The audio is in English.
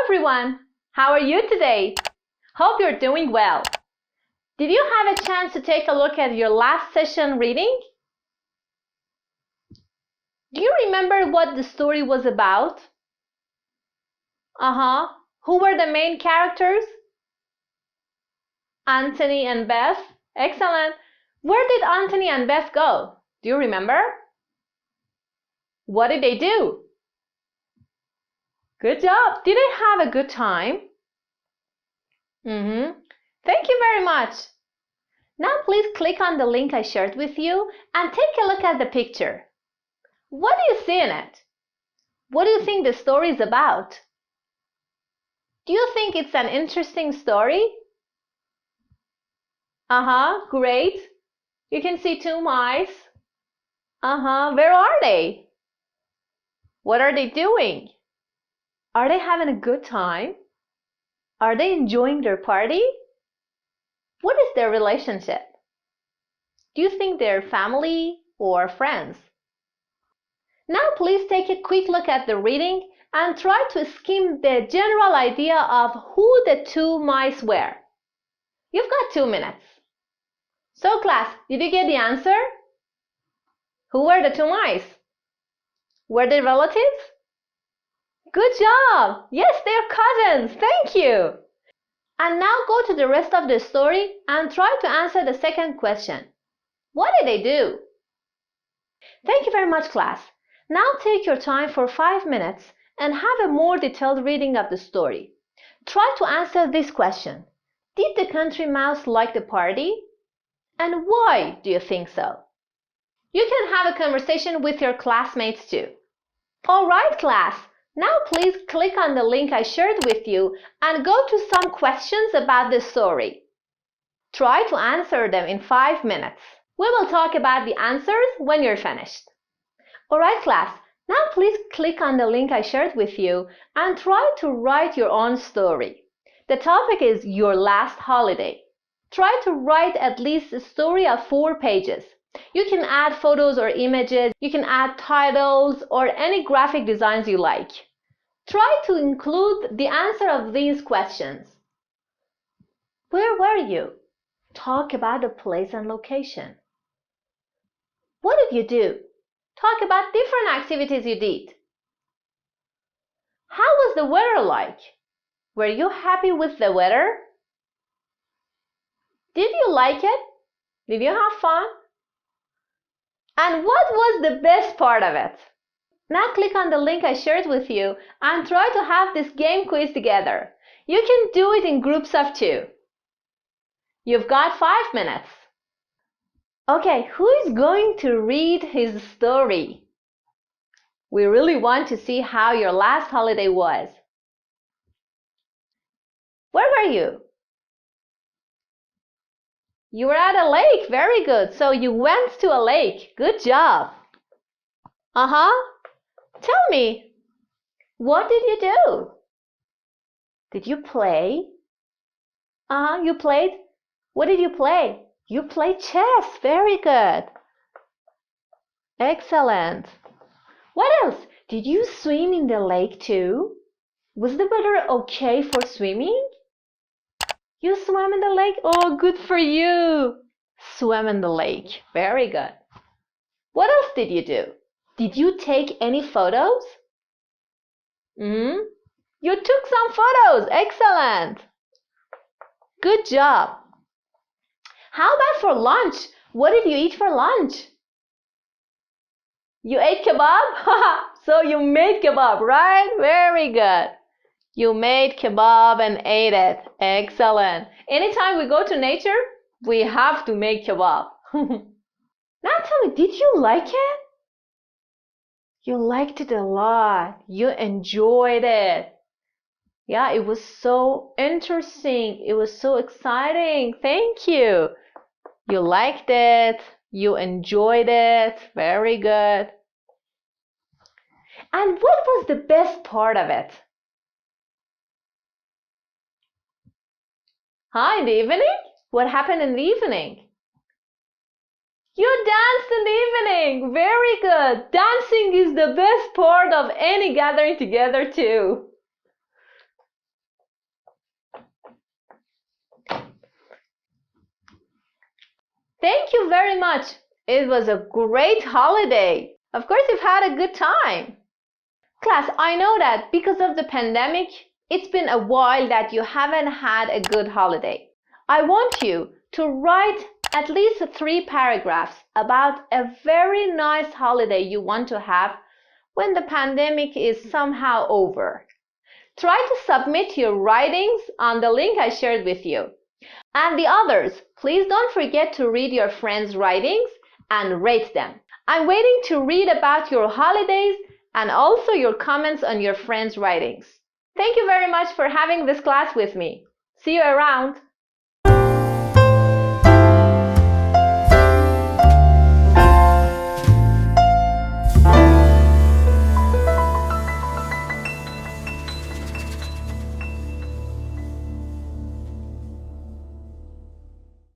everyone! How are you today? Hope you're doing well. Did you have a chance to take a look at your last session reading? Do you remember what the story was about? Who were the main characters? Anthony and Beth. Excellent. Where did Anthony and Beth go? Do you remember? What did they do? Good job. Did they have a good time? Thank you very much. Now please click on the link I shared with you and take a look at the picture. What do you see in it? What do you think the story is about? Do you think it's an interesting story? Great. You can see two mice. Where are they? What are they doing? Are they having a good time? Are they enjoying their party? What is their relationship? Do you think they're family or friends? Now please take a quick look at the reading and try to skim the general idea of who the two mice were. You've got 2 minutes. So class, did you get the answer? Who were the two mice? Were they relatives? Good job! Yes, they're cousins. Thank you. And now go to the rest of the story and try to answer the second question. What did they do? Thank you very much, class. Now take your time for 5 minutes and have a more detailed reading of the story. Try to answer this question. Did the country mouse like the party? And why do you think so? You can have a conversation with your classmates too. All right, class. Now please click on the link I shared with you and go to some questions about the story. Try to answer them in 5 minutes. We will talk about the answers when you're finished. All right, class. Now please click on the link I shared with you and try to write your own story. The topic is your last holiday. Try to write at least a story of 4 pages. You can add photos or images, you can add titles or any graphic designs you like. Try to include the answer of these questions. Where were you? Talk about the place and location. What did you do? Talk about different activities you did. How was the weather like? Were you happy with the weather? Did you like it? Did you have fun? And what was the best part of it? Now click on the link I shared with you and try to have this game quiz together. You can do it in groups of 2. You've got 5 minutes. Okay, who is going to read his story? We really want to see how your last holiday was. Where were you? You were at a lake. Very good. So you went to a lake. Good job. Tell me, what did you do? Did you play? You played? What did you play? You played chess. Very good. Excellent. What else? Did you swim in the lake too? Was the weather okay for swimming? You swam in the lake? Oh, good for you. Swam in the lake. Very good. What else did you do? Did you take any photos? You took some photos. Excellent. Good job. How about for lunch? What did you eat for lunch? You ate kebab? So you made kebab, right? Very good. You made kebab and ate it. Excellent. Anytime we go to nature, we have to make kebab. Now tell me, did you like it? You liked it a lot. You enjoyed it. Yeah, it was so interesting. It was so exciting. Thank you. You liked it. You enjoyed it. Very good. And what was the best part of it? In the evening? What happened in the evening? You danced in the evening. Very good. Dancing is the best part of any gathering together too. Thank you very much. It was a great holiday. Of course, you've had a good time. Class, I know that because of the pandemic, it's been a while that you haven't had a good holiday. I want you to write at least 3 paragraphs about a very nice holiday you want to have when the pandemic is somehow over. Try to submit your writings on the link I shared with you. And the others, please don't forget to read your friends' writings and rate them. I'm waiting to read about your holidays and also your comments on your friends' writings. Thank you very much for having this class with me. See you around.